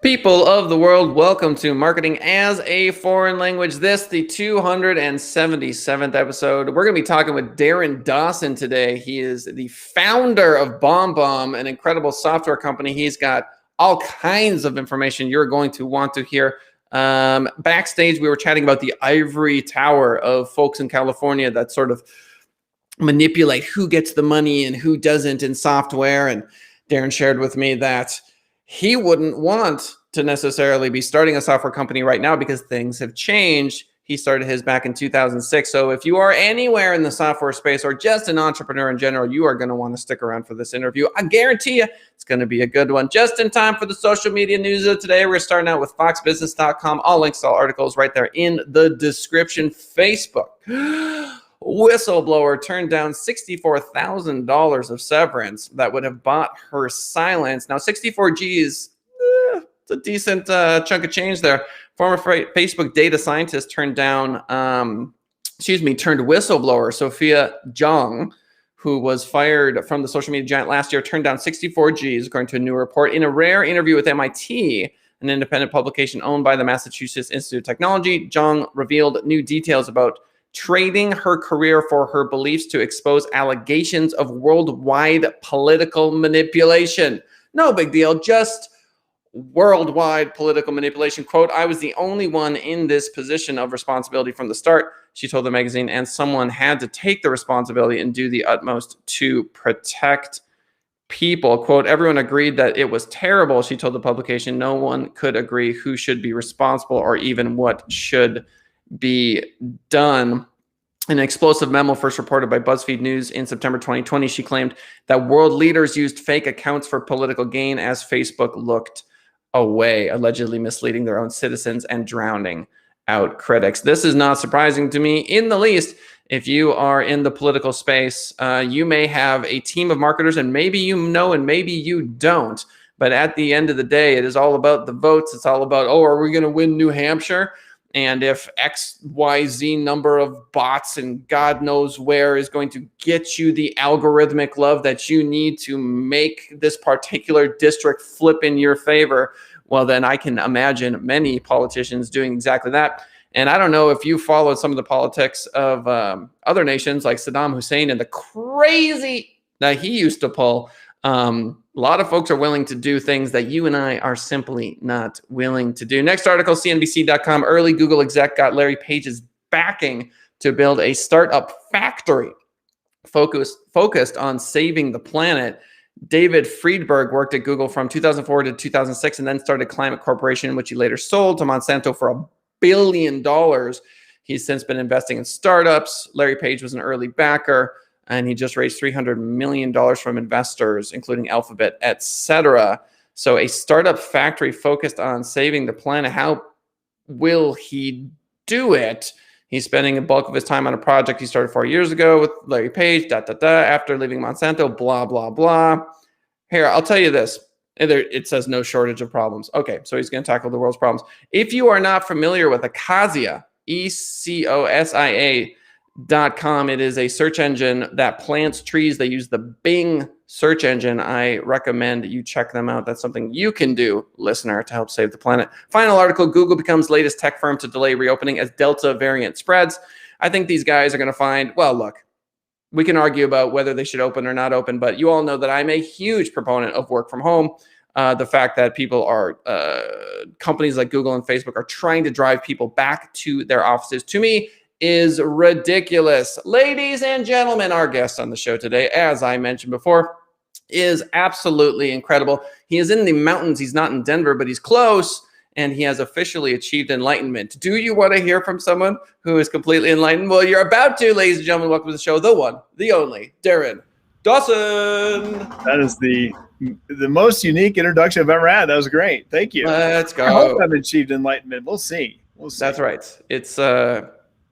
People of the world, welcome to Marketing as a Foreign Language. This, the 277th episode. We're going to be talking with Darin Dawson today. He is the founder of BombBomb, an incredible software company. He's got all kinds of information you're going to want to hear. Backstage, we were chatting about the ivory tower of folks in California that sort of manipulate who gets the money and who doesn't in software. And Darin shared with me that he wouldn't want to necessarily be starting a software company right now because things have changed. He started his back in 2006. So if you are anywhere in the software space or just an entrepreneur in general, you are going to want to stick around for this interview. I guarantee you it's going to be a good one. Just in time for the social media news of today, we're starting out with foxbusiness.com. All links to all articles right there in the description. Facebook. Whistleblower turned down $64,000 of severance that would have bought her silence. Now, 64 G's, it's a decent chunk of change there. Former Facebook data scientist turned whistleblower Sophia Zhang, who was fired from the social media giant last year, turned down 64 G's, according to a new report. In a rare interview with MIT, an independent publication owned by the Massachusetts Institute of Technology, Zhang revealed new details about trading her career for her beliefs to expose allegations of worldwide political manipulation. No big deal, just worldwide political manipulation. Quote, "I was the only one in this position of responsibility from the start," she told the magazine, "and someone had to take the responsibility and do the utmost to protect people." Quote, "Everyone agreed that it was terrible," she told the publication. "No one could agree who should be responsible or even what should be done." In an explosive memo first reported by BuzzFeed News in September 2020, she claimed that world leaders used fake accounts for political gain as Facebook looked away, allegedly misleading their own citizens and drowning out critics. This is not surprising to me in the least. If you are in the political space, you may have a team of marketers, and maybe you know and maybe you don't. But at the end of the day, it is all about the votes. It's all about, oh, are we going to win New Hampshire? And if XYZ number of bots and God knows where is going to get you the algorithmic love that you need to make this particular district flip in your favor, well, then I can imagine many politicians doing exactly that. And I don't know if you followed some of the politics of other nations like Saddam Hussein and the crazy that he used to pull. A lot of folks are willing to do things that you and I are simply not willing to do. Next article, CNBC.com. Early Google exec got Larry Page's backing to build a startup factory focused on saving the planet. David Friedberg worked at Google from 2004 to 2006 and then started Climate Corporation, which he later sold to Monsanto for $1 billion. He's since been investing in startups. Larry Page was an early backer, and he just raised $300 million from investors, including Alphabet, etc. So a startup factory focused on saving the planet. How will he do it? He's spending a bulk of his time on a project he started 4 years ago with Larry Page, after leaving Monsanto, blah, blah, blah. Here, I'll tell you this. It says no shortage of problems. Okay, so he's going to tackle the world's problems. If you are not familiar with Ecosia, ECOSIA.com, it is a search engine that plants trees. They use the Bing search engine. I recommend you check them out. That's something you can do, listener, to help save the planet. Final article, Google becomes latest tech firm to delay reopening as Delta variant spreads. I think these guys are going to find, well, look, we can argue about whether they should open or not open, but you all know that I'm a huge proponent of work from home. The fact that people are, companies like Google and Facebook are trying to drive people back to their offices, to me, is ridiculous. Ladies and gentlemen, our guest on the show today, as I mentioned before, is absolutely incredible. He is in the mountains. He's not in Denver, but he's close, and he has officially achieved enlightenment. Do you want to hear from someone who is completely enlightened? Well, you're about to, ladies and gentlemen. Welcome to the show, the one, the only, Darin Dawson. That is the most unique introduction I've ever had. That was great. Thank you. Let's go. I hope I've achieved enlightenment. We'll see. That's right. It's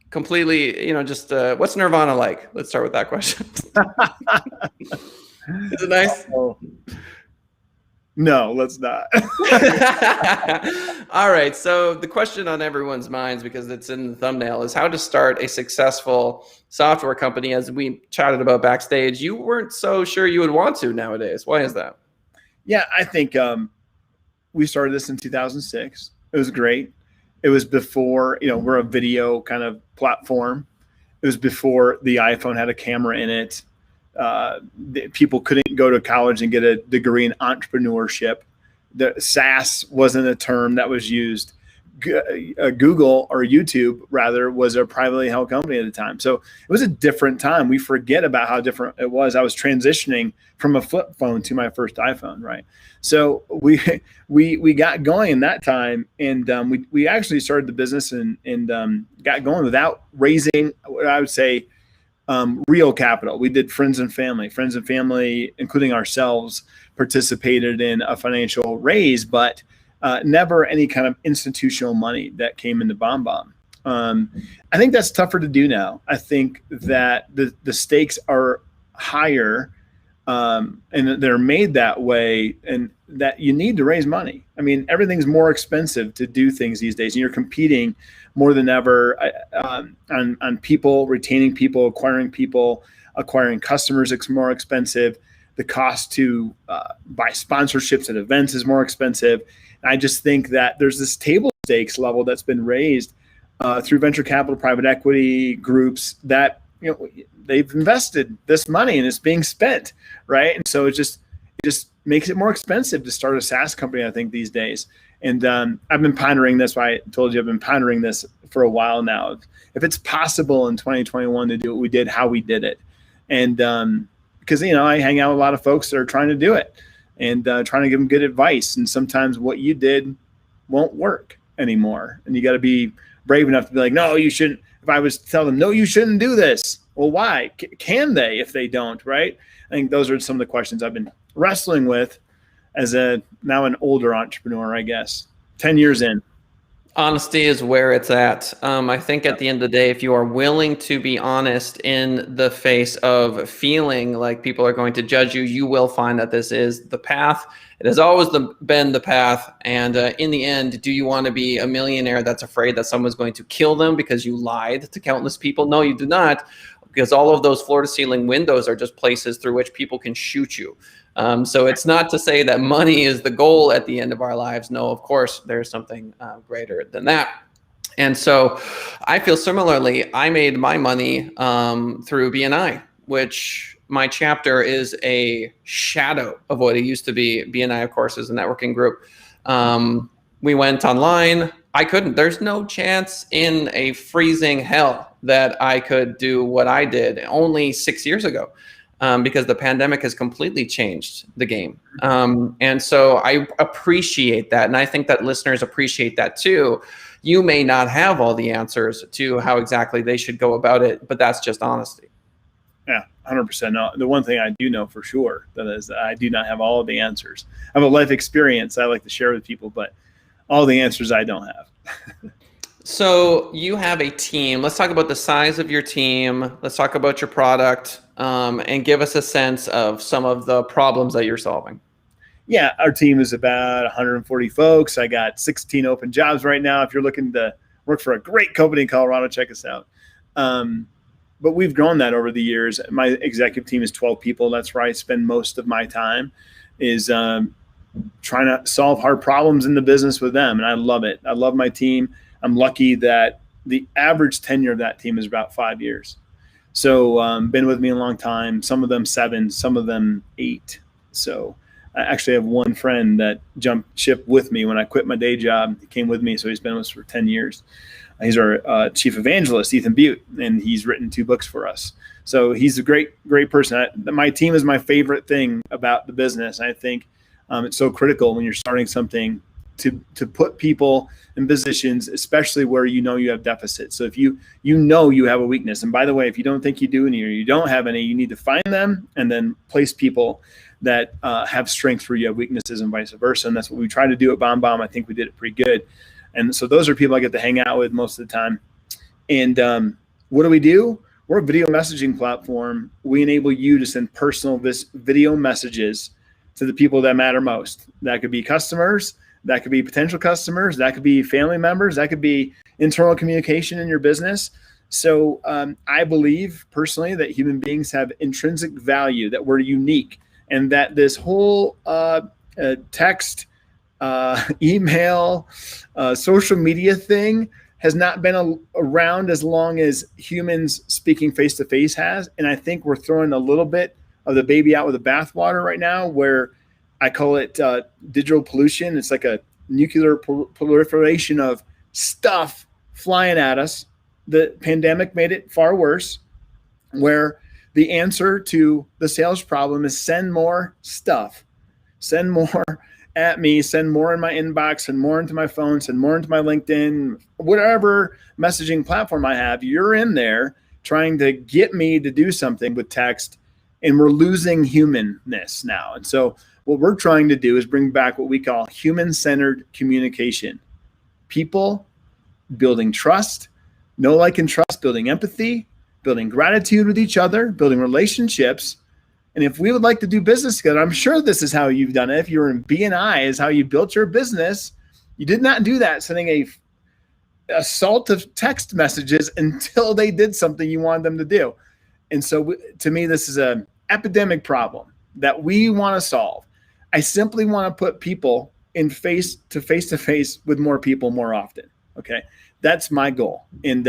completely, just what's Nirvana like? Let's start with that question. Is it nice? No, let's not. All right. So the question on everyone's minds, because it's in the thumbnail, is how to start a successful software company. As we chatted about backstage, you weren't so sure you would want to nowadays. Why is that? Yeah, I think we started this in 2006. It was great. It was before, we're a video kind of platform. It was before the iPhone had a camera in it. People couldn't go to college and get a degree in entrepreneurship. The SaaS wasn't a term that was used. Google, or YouTube rather, was a privately held company at the time. So it was a different time. We forget about how different it was. I was transitioning from a flip phone to my first iPhone, right? So we got going in that time, and we actually started the business and got going without raising what I would say real capital. We did friends and family, including ourselves, participated in a financial raise, but never any kind of institutional money that came into BombBomb. I think that's tougher to do now. I think that the stakes are higher, and they're made that way, and that you need to raise money. I mean, everything's more expensive to do things these days, and you're competing more than ever on people, retaining people, acquiring customers. It's more expensive. The cost to buy sponsorships at events is more expensive. I just think that there's this table stakes level that's been raised through venture capital, private equity groups that they've invested this money and it's being spent, right? And so it just makes it more expensive to start a SaaS company, I think, these days. And I've been pondering this. I told you I've been pondering this for a while now. If it's possible in 2021 to do what we did, how we did it, and because I hang out with a lot of folks that are trying to do it, and trying to give them good advice. And sometimes what you did won't work anymore. And you got to be brave enough to be like, no, you shouldn't. If I was to tell them, no, you shouldn't do this. Well, why? Can they if they don't, right? I think those are some of the questions I've been wrestling with as now an older entrepreneur, I guess, 10 years in. Honesty is where it's at. I think at the end of the day, if you are willing to be honest in the face of feeling like people are going to judge you, you will find that this is the path. It has always been the path. And in the end, do you want to be a millionaire that's afraid that someone's going to kill them because you lied to countless people? No, you do not, because all of those floor-to-ceiling windows are just places through which people can shoot you. So it's not to say that money is the goal at the end of our lives. No, of course, there's something greater than that. And so I feel similarly. I made my money through BNI, which my chapter is a shadow of what it used to be. BNI, of course, is a networking group. We went online. I couldn't. There's no chance in a freezing hell that I could do what I did only 6 years ago. Because the pandemic has completely changed the game. And so I appreciate that. And I think that listeners appreciate that too. You may not have all the answers to how exactly they should go about it, but that's just honesty. Yeah, 100%. No, the one thing I do know for sure, that is, I do not have all of the answers. I have a life experience I like to share with people, but all the answers I don't have. So you have a team. Let's talk about the size of your team. Let's talk about your product, and give us a sense of some of the problems that you're solving. Yeah, our team is about 140 folks. I got 16 open jobs right now. If you're looking to work for a great company in Colorado, check us out. But we've grown that over the years. My executive team is 12 people. That's where I spend most of my time, is trying to solve hard problems in the business with them. And I love it. I love my team. I'm lucky that the average tenure of that team is about 5 years. So been with me a long time, some of them 7, some of them 8. So I actually have one friend that jumped ship with me when I quit my day job. He came with me, so he's been with us for 10 years. He's our chief evangelist, Ethan Butte, and he's written 2 books for us. So he's a great person. My team is my favorite thing about the business. I think it's so critical when you're starting something to put people in positions, especially where you have deficits. So if you have a weakness, and by the way, if you don't think you do any or you don't have any, you need to find them and then place people that have strengths where you have weaknesses and vice versa. And that's what we try to do at BombBomb. I think we did it pretty good. And so those are people I get to hang out with most of the time. And what do? We're a video messaging platform. We enable you to send personal video messages to the people that matter most. That could be customers. That could be potential customers. That could be family members. That could be internal communication in your business. So I believe personally that human beings have intrinsic value, that we're unique, and that this whole text email, social media thing has not been around as long as humans speaking face to face has. And I think we're throwing a little bit of the baby out with the bathwater right now, where I call it digital pollution. It's like a nuclear proliferation of stuff flying at us. The pandemic made it far worse, where the answer to the sales problem is send more stuff, send more at me, send more in my inbox, send more into my phone, send more into my LinkedIn, whatever messaging platform I have. You're in there trying to get me to do something with text, and we're losing humanness now. And so what we're trying to do is bring back what we call human-centered communication. People building trust, know, like, and trust, building empathy, building gratitude with each other, building relationships. And if we would like to do business together, I'm sure this is how you've done it. If you're in BNI, is how you built your business. You did not do that sending a assault of text messages until they did something you wanted them to do. And so to me, this is an epidemic problem that we want to solve. I simply want to put people in face to face with more people more often. Okay. That's my goal. And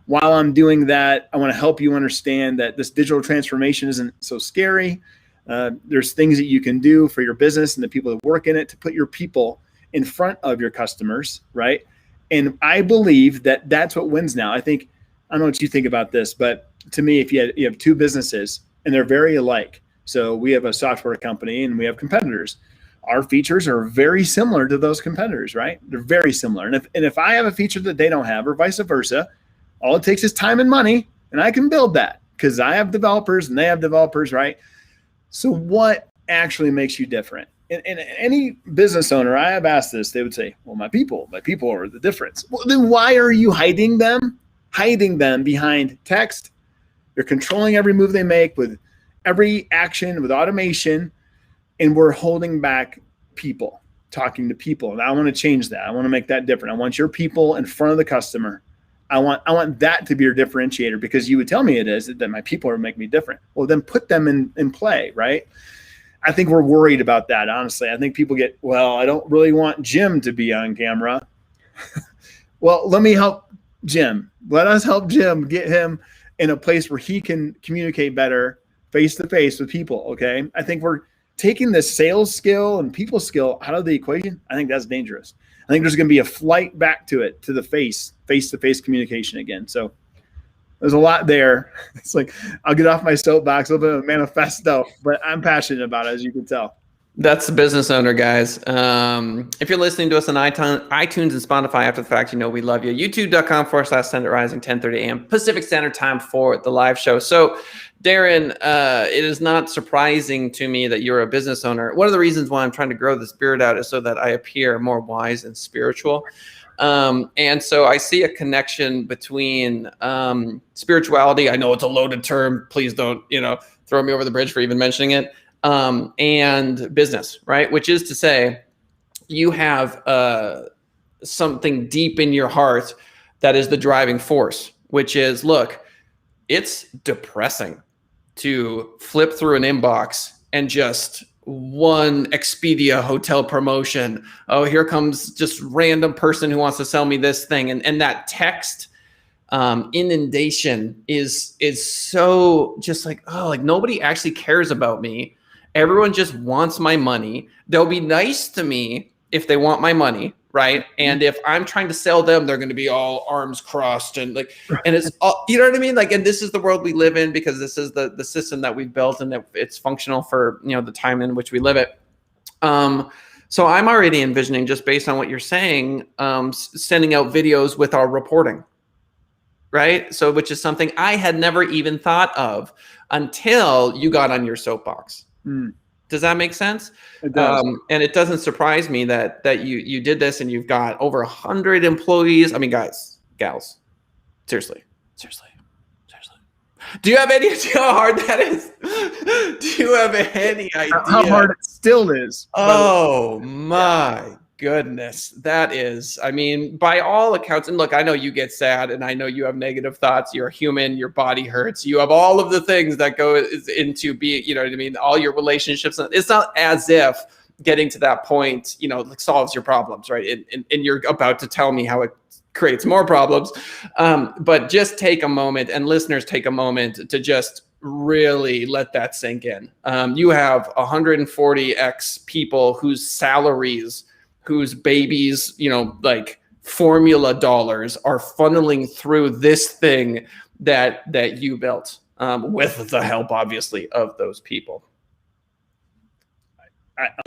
while I'm doing that, I want to help you understand that this digital transformation isn't so scary. There's things that you can do for your business and the people that work in it to put your people in front of your customers, right? And I believe that that's what wins now. I think, I don't know what you think about this, but to me, if you have two businesses and they're very alike, so we have a software company and we have competitors. Our features are very similar to those competitors, right? They're very similar. And if I have a feature that they don't have, or vice versa, all it takes is time and money, and I can build that because I have developers and they have developers, right? So what actually makes you different? And any business owner, I have asked this, they would say, well, my people are the difference. Well, then why are you hiding them? Hiding them behind text. You're controlling every move they make with every action, with automation, and we're holding back people, talking to people. And I want to change that. I want to make that different. I want your people in front of the customer. I want that to be your differentiator, because you would tell me it is, that my people are making me different. Well, then put them in play, right? I think we're worried about that, honestly. I think people get, well, I don't really want Jim to be on camera. Well, let me help Jim. Let us help Jim get him in a place where he can communicate better face-to-face with people, okay? I think we're taking the sales skill and people skill out of the equation. I think that's dangerous. I think there's going to be a flight back to it, to the face-to-face communication again. So there's a lot there. It's like, I'll get off my soapbox, a little bit of a manifesto, but I'm passionate about it, as you can tell. That's the business owner, guys. If you're listening to us on iTunes and Spotify after the fact, you know we love you. YouTube.com/Send It Rising, 10:30 a.m. Pacific Standard Time for the live show. So, Darin, it is not surprising to me that you're a business owner. One of the reasons why I'm trying to grow the spirit out is so that I appear more wise and spiritual. And so I see a connection between spirituality. I know it's a loaded term. Please don't, throw me over the bridge for even mentioning it. And business, right? Which is to say, you have something deep in your heart that is the driving force, which is, look, it's depressing to flip through an inbox and just one Expedia hotel promotion. Oh, here comes just random person who wants to sell me this thing. And that text inundation is so just like, oh, like nobody actually cares about me. Everyone just wants my money. They'll be nice to me if they want my money, right? And if I'm trying to sell them, they're going to be all arms crossed and like, and it's all, you know what I mean? Like, and this is the world we live in because this is the system that we've built and that it's functional for, the time in which we live it. So I'm already envisioning, just based on what you're saying, sending out videos with our reporting, right? So, which is something I had never even thought of until you got on your soapbox. Does that make sense? It does. And it doesn't surprise me that you did this and you've got over 100 employees. I mean, guys, gals, seriously. Do you have any idea how hard that is? Do you have any idea how hard it still is? Oh my goodness. That is, I mean, by all accounts, and look, I know you get sad and I know you have negative thoughts. You're human, your body hurts. You have all of the things that go into being, you know what I mean? All your relationships. It's not as if getting to that point, like solves your problems, right? And you're about to tell me how it creates more problems. But just take a moment, and listeners, take a moment to just really let that sink in. You have 140x people whose salaries, whose babies, like formula dollars are funneling through this thing that you built, with the help, obviously, of those people.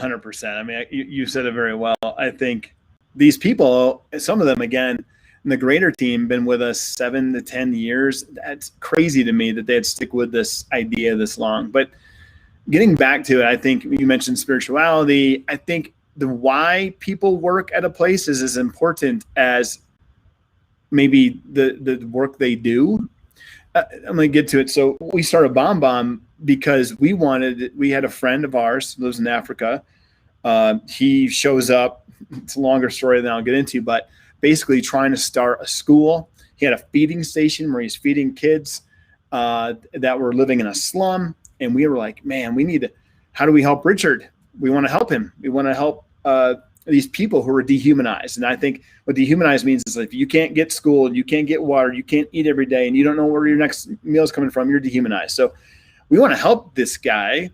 100%. I mean, you said it very well. I think these people, some of them, again, in the greater team, been with us 7 to 10 years. That's crazy to me that they'd stick with this idea this long. But getting back to it, I think you mentioned spirituality. I think the why people work at a place is as important as maybe the work they do. I'm going to get to it. So we started BombBomb because we had a friend of ours who lives in Africa. He shows up. It's a longer story than I'll get into, but basically trying to start a school. He had a feeding station where he's feeding kids that were living in a slum. And we were like, man, how do we help Richard? We want to help him. We want to help these people who are dehumanized. And I think what dehumanized means is if you can't get schooled, you can't get water, you can't eat every day, and you don't know where your next meal is coming from, you're dehumanized. So we want to help this guy.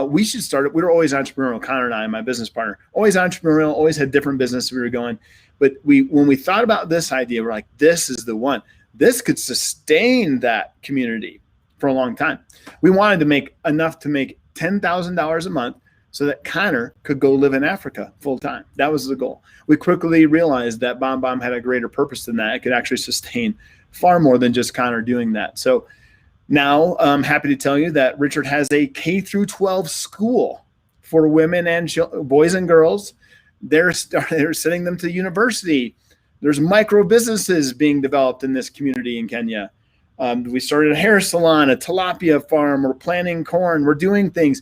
We should start it. We were always entrepreneurial, Connor and I, my business partner, always entrepreneurial, always had different businesses we were going. But when we thought about this idea, we're like, this is the one. This could sustain that community for a long time. We wanted to make enough to make $10,000 a month so that Connor could go live in Africa full time. That was the goal. We quickly realized that BombBomb had a greater purpose than that. It could actually sustain far more than just Connor doing that. So now I'm happy to tell you that Richard has a K through 12 school for women and boys and girls. They're sending them to university. There's micro businesses being developed in this community in Kenya. We started a hair salon, a tilapia farm. We're planting corn. We're doing things.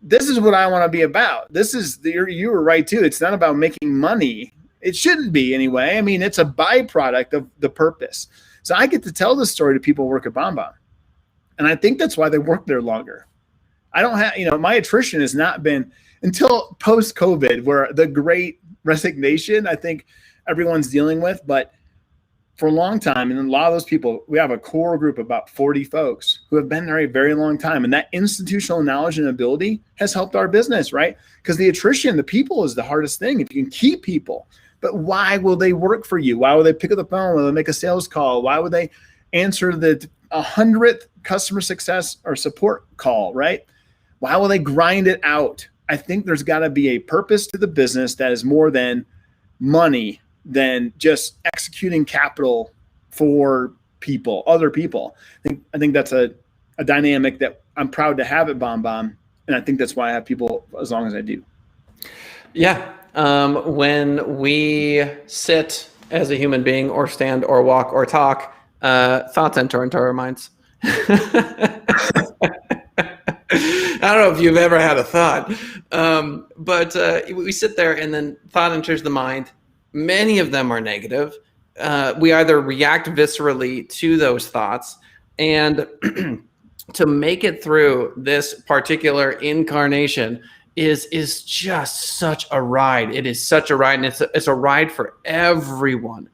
This is what I want to be about. You were right too. It's not about making money. It shouldn't be anyway. I mean, it's a byproduct of the purpose. So I get to tell this story to people who work at BombBomb. And I think that's why they work there longer. I don't have, my attrition has not been until post-COVID, where the great resignation, I think everyone's dealing with. But for a long time, and a lot of those people, we have a core group of about 40 folks who have been there a very long time. And that institutional knowledge and ability has helped our business, right? Because the attrition, the people is the hardest thing. If you can keep people, but why will they work for you? Why will they pick up the phone? Will they make a sales call? Why would they answer the 100th customer success or support call, right? Why will they grind it out? I think there's got to be a purpose to the business that is more than money, than just executing capital for people, other people. I think that's a dynamic that I'm proud to have at BombBomb, and I think that's why I have people as long as I do. Yeah. When we sit as a human being, or stand, or walk, or talk, thoughts enter into our minds. I don't know if you've ever had a thought, but we sit there and then thought enters the mind. Many of them are negative. We either react viscerally to those thoughts, and to make it through this particular incarnation is just such a ride. It is such a ride, and it's a ride for everyone.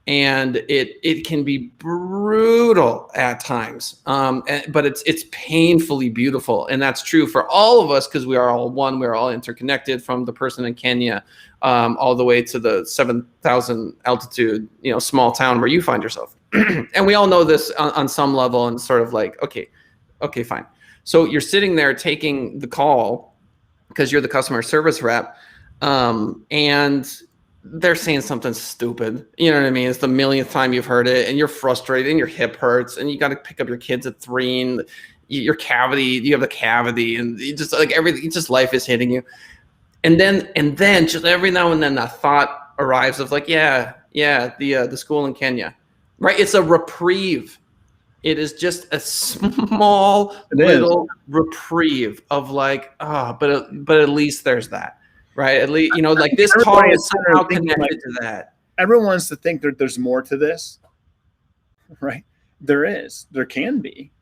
And it can be brutal at times, but it's painfully beautiful, and that's true for all of us because we are all one. We are all interconnected, from the person in Kenya all the way to the 7,000 altitude, small town where you find yourself. And we all know this on some level, and sort of like, okay, fine. So you're sitting there taking the call because you're the customer service rep, and they're saying something stupid. You know what I mean? It's the millionth time you've heard it, and you're frustrated, and your hip hurts, and you got to pick up your kids at 3, and you have the cavity, and you just like everything, just life is hitting you. And then just every now and then a thought arrives of like, the school in Kenya, right? It's a reprieve. It is just a small little reprieve of like, but at least there's that. Right. At least, like this call is somehow connected to that. Everyone wants to think that there's more to this. Right. There is. There can be,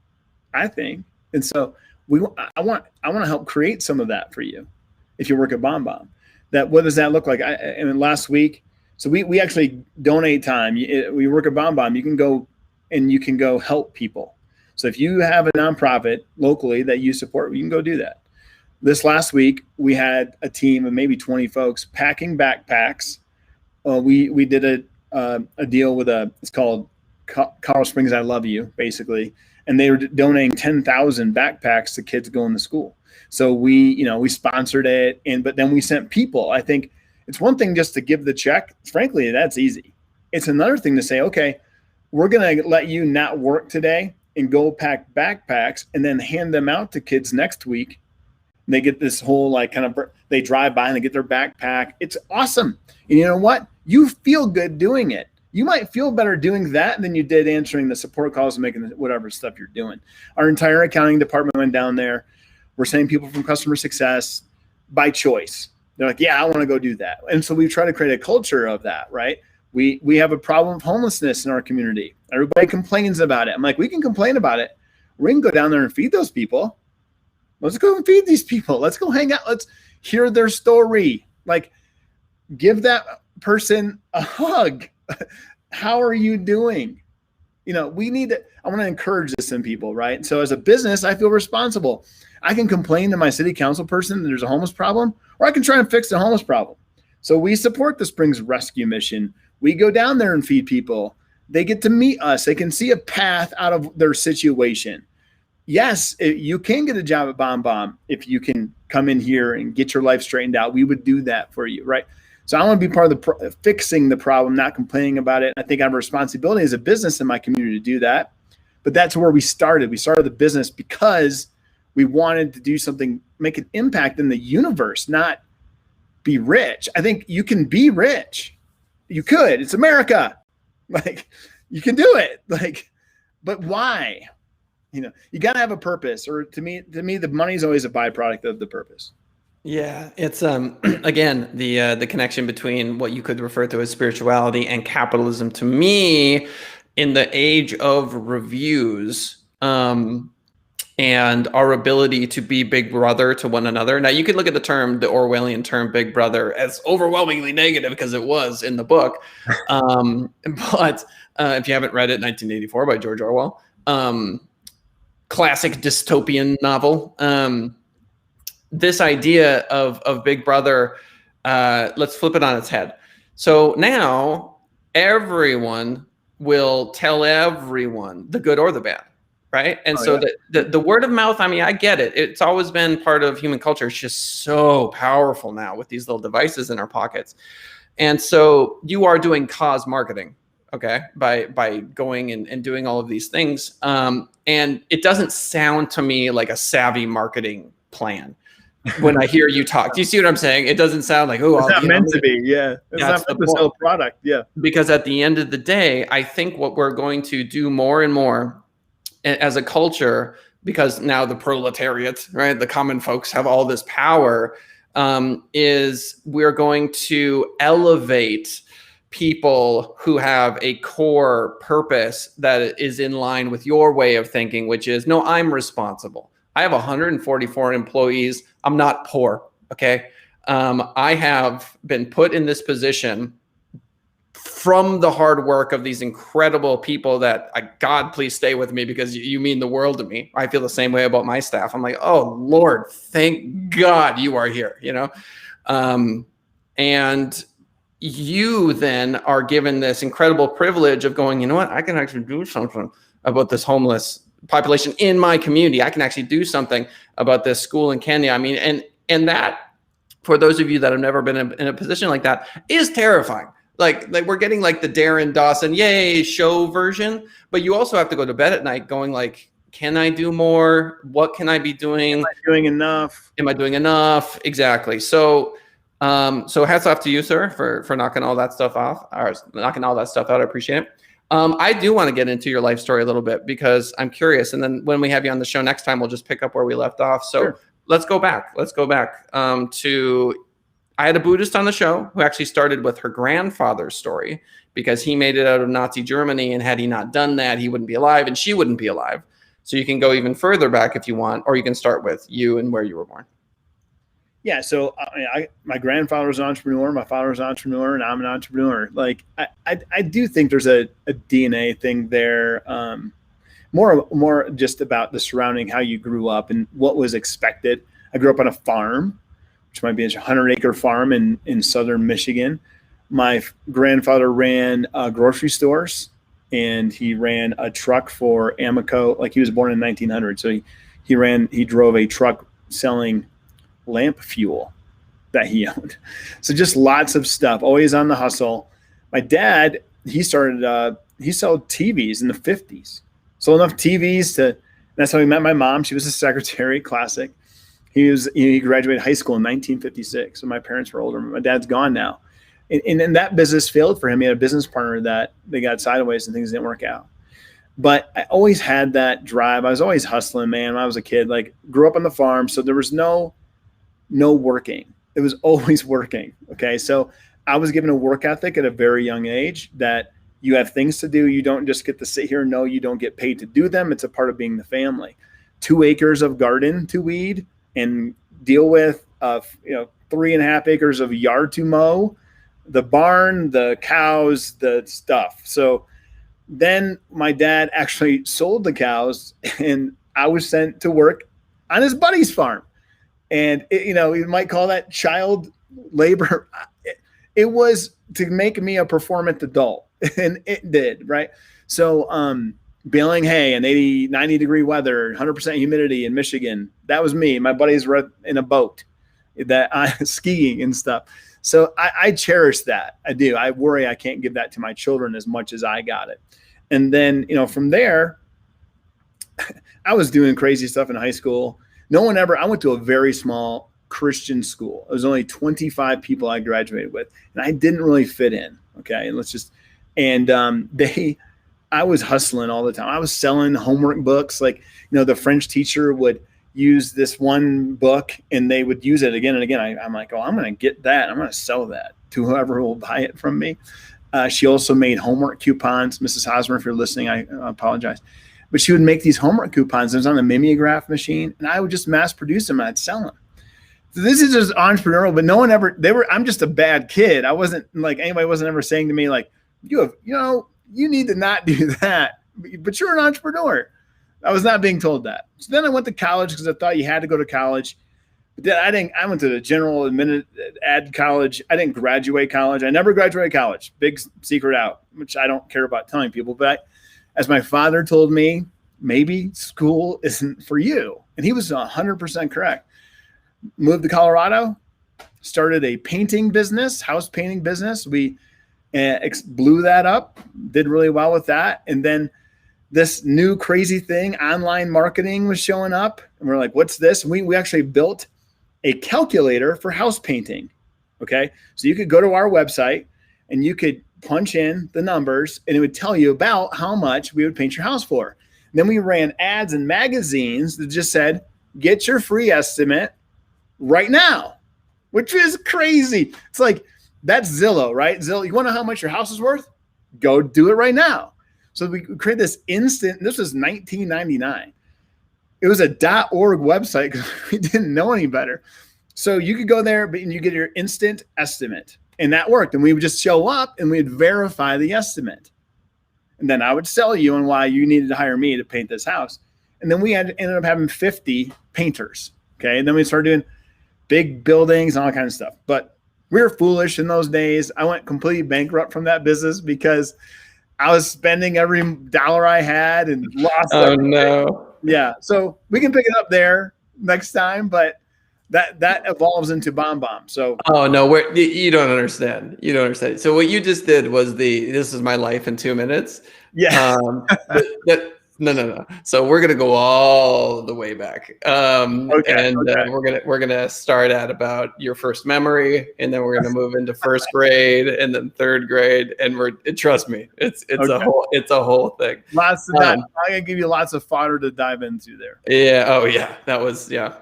I think. And so I want to help create some of that for you. if you work at BombBomb. What does that look like? And last week, so we actually donate time. We work at BombBomb. You can go help people. So if you have a nonprofit locally that you support, you can go do that. This last week, we had a team of maybe 20 folks packing backpacks. We did a deal with it's called Colorado Springs I Love You, basically. And they were donating 10,000 backpacks to kids going to school. So we sponsored it, but then we sent people. I think it's one thing just to give the check. Frankly, that's easy. It's another thing to say, okay, we're going to let you not work today and go pack backpacks and then hand them out to kids next week. And they get this whole they drive by and they get their backpack. It's awesome. And you know what? You feel good doing it. You might feel better doing that than you did answering the support calls and making whatever stuff you're doing. Our entire accounting department went down there. We're sending people from customer success by choice. They're like, yeah, I want to go do that. And so we try to create a culture of that, right? We have a problem of homelessness in our community. Everybody complains about it. I'm like, we can complain about it. We can go down there and feed those people. Let's go and feed these people. Let's go hang out. Let's hear their story. Like, give that person a hug. How are you doing? I want to encourage this in people, right? So as a business, I feel responsible. I can complain to my city council person that there's a homeless problem, or I can try and fix the homeless problem. So we support the Springs Rescue Mission. We go down there and feed people. They get to meet us. They can see a path out of their situation. Yes, you can get a job at BombBomb if you can come in here and get your life straightened out. We would do that for you, right? So I want to be part of fixing the problem, not complaining about it. I think I have a responsibility as a business in my community to do that. But that's where we started. We started the business because we wanted to do something, make an impact in the universe, not be rich. I think you can be rich. You could. It's America. You can do it. But why? You got to have a purpose. Or to me, the money is always a byproduct of the purpose. Yeah, it's again the connection between what you could refer to as spirituality and capitalism. To me, in the age of reviews, and our ability to be big brother to one another. Now, you could look at the Orwellian term "big brother" as overwhelmingly negative because it was in the book. But if you haven't read it, 1984 by George Orwell, classic dystopian novel. This idea of big brother, let's flip it on its head. So now everyone will tell everyone, the good or the bad, right? And the word of mouth, I mean, I get it. It's always been part of human culture. It's just so powerful now with these little devices in our pockets. And so you are doing cause marketing, okay, by going and doing all of these things. And it doesn't sound to me like a savvy marketing plan. When I hear you talk, do you see what I'm saying? It doesn't sound like, oh, it's not meant to be. Yeah. It's not meant to sell a product. Yeah. Because at the end of the day, I think what we're going to do more and more as a culture, because now the proletariat, right, the common folks have all this power, is we're going to elevate people who have a core purpose that is in line with your way of thinking, which is, no, I'm responsible. I have 144 employees. I'm not poor, okay? I have been put in this position from the hard work of these incredible people that, God, please stay with me because you mean the world to me. I feel the same way about my staff. I'm like, oh, Lord, thank God you are here, And you then are given this incredible privilege of going, you know what? I can actually do something about this homeless population in my community. I can actually do something about this school in Kenya. I mean, and that, for those of you that have never been in a position like that, is terrifying. Like we're getting like the Darin Dawson, yay, show version, but you also have to go to bed at night going like, can I do more? What can I be doing? Am I doing enough? Am I doing enough? Exactly. So hats off to you, sir, for knocking all that stuff off, or knocking all that stuff out. I appreciate it. I do want to get into your life story a little bit because I'm curious. And then when we have you on the show next time, we'll just pick up where we left off. So sure. Let's go back. To, I had a Buddhist on the show who actually started with her grandfather's story because he made it out of Nazi Germany. And had he not done that, he wouldn't be alive and she wouldn't be alive. So you can go even further back if you want, or you can start with you and where you were born. Yeah. So my grandfather was an entrepreneur, my father was an entrepreneur, and I'm an entrepreneur. Like I do think there's a DNA thing there. More just about the surrounding, how you grew up and what was expected. I grew up on a farm, which might be a 100-acre farm in southern Michigan. My grandfather ran grocery stores, and he ran a truck for Amoco. Like, he was born in 1900, so he drove a truck selling lamp fuel that he owned. So just lots of stuff, always on the hustle. My dad, he sold TVs in the 50s. Sold enough TVs that's how he met my mom. She was a secretary, classic. He graduated high school in 1956. So my parents were older. My dad's gone now. And that business failed for him. He had a business partner that they got sideways and things didn't work out. But I always had that drive. I was always hustling, man. When I was a kid, like, grew up on the farm. So there was no working. It was always working. Okay. So I was given a work ethic at a very young age that you have things to do. You don't just get to sit here. No, you don't get paid to do them. It's a part of being the family. 2 acres of garden to weed and deal with, 3.5 acres of yard to mow, the barn, the cows, the stuff. So then my dad actually sold the cows, and I was sent to work on his buddy's farm. And you might call that child labor. It was to make me a performant adult. And it did, right? So baling hay in 80, 90 degree weather, 100% humidity in Michigan. That was me. My buddies were in a boat skiing and stuff. So I cherish that. I do. I worry I can't give that to my children as much as I got it. And then, from there, I was doing crazy stuff in high school. I went to a very small Christian school. It was only 25 people I graduated with, and I didn't really fit in. Okay. I was hustling all the time. I was selling homework books. Like, the French teacher would use this one book and they would use it again and again. I'm like, I'm going to get that. I'm going to sell that to whoever will buy it from me. She also made homework coupons. Mrs. Hosmer, if you're listening, I apologize. But she would make these homework coupons. It was on the mimeograph machine, and I would just mass produce them and I'd sell them. So this is just entrepreneurial, but no one ever, I'm just a bad kid. I wasn't like, anybody wasn't ever saying to me like, you need to not do that, but you're an entrepreneur. I was not being told that. So then I went to college because I thought you had to go to college. But then I went to the general ad college. I didn't graduate college. I never graduated college. Big secret out, which I don't care about telling people. But as my father told me, maybe school isn't for you. And he was 100% correct. Moved to Colorado, started a painting business, house painting business. We blew that up, did really well with that. And then this new crazy thing, online marketing, was showing up. And we're like, what's this? And we actually built a calculator for house painting. Okay. So you could go to our website and you could punch in the numbers and it would tell you about how much we would paint your house for. And then we ran ads in magazines that just said, get your free estimate right now, which is crazy. It's like, that's Zillow, right? Zillow, you want to know how much your house is worth? Go do it right now. So we created this instant, this was 1999. It was a .org website because we didn't know any better. So you could go there, and you get your instant estimate. And that worked. And we would just show up and we'd verify the estimate. And then I would sell you on why you needed to hire me to paint this house. And then we ended up having 50 painters. Okay. And then we started doing big buildings and all that kind of stuff. But we were foolish in those days. I went completely bankrupt from that business because I was spending every dollar I had and lost. Oh, everything. no. Yeah. So we can pick it up there next time, but that evolves into BombBomb. So. Oh, no, you don't understand. You don't understand. So what you just did was this is my life in 2 minutes. Yeah. No. So we're gonna go all the way back. Okay. We're gonna start at about your first memory, and then we're gonna move into first grade, and then third grade, and trust me, it's a whole thing. Lots of that. I'm gonna give you lots of fodder to dive into there. Yeah. Oh yeah. That was yeah.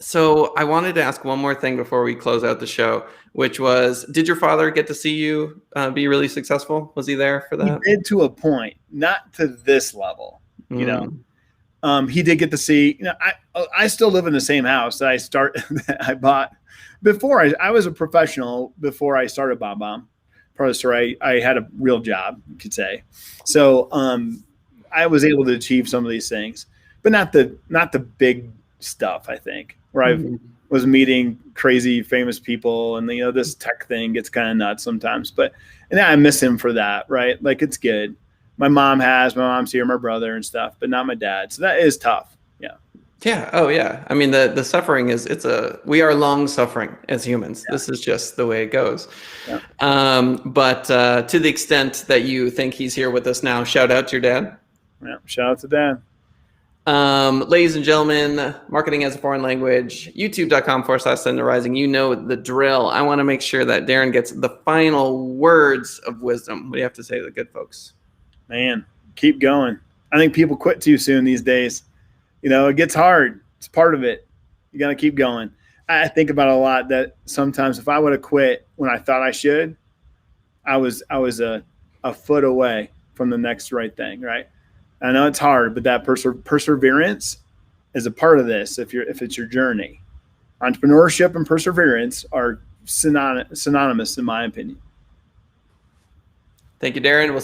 So I wanted to ask one more thing before we close out the show, which was, did your father get to see you be really successful? Was he there for that? He did, to a point, not to this level. You know, He did get to see, I still live in the same house that I bought before. I was a professional before I started BombBomb. Producer, I had a real job, you could say. So I was able to achieve some of these things, but not the big stuff, I think, where I was meeting crazy famous people, and this tech thing gets kind of nuts sometimes, and I miss him for that, right? Like, it's good. My mom's here, my brother and stuff, but not my dad. So that is tough. Yeah. Yeah. Oh yeah. I mean, the suffering we are long suffering as humans. Yeah. This is just the way it goes. Yeah. But to the extent that you think he's here with us now, shout out to your dad. Yeah. Shout out to dad. Ladies and gentlemen, marketing as a foreign language, youtube.com/Send the Rising. You know the drill. I want to make sure that Darin gets the final words of wisdom. What do you have to say to the good folks? Man, keep going. I think people quit too soon these days. It gets hard. It's part of it. You got to keep going. I think about a lot that sometimes if I would have quit when I thought I should, I was a foot away from the next right thing, right? I know it's hard, but that perseverance is a part of this. If it's your journey, entrepreneurship and perseverance are synonymous in my opinion. Thank you, Darin. We'll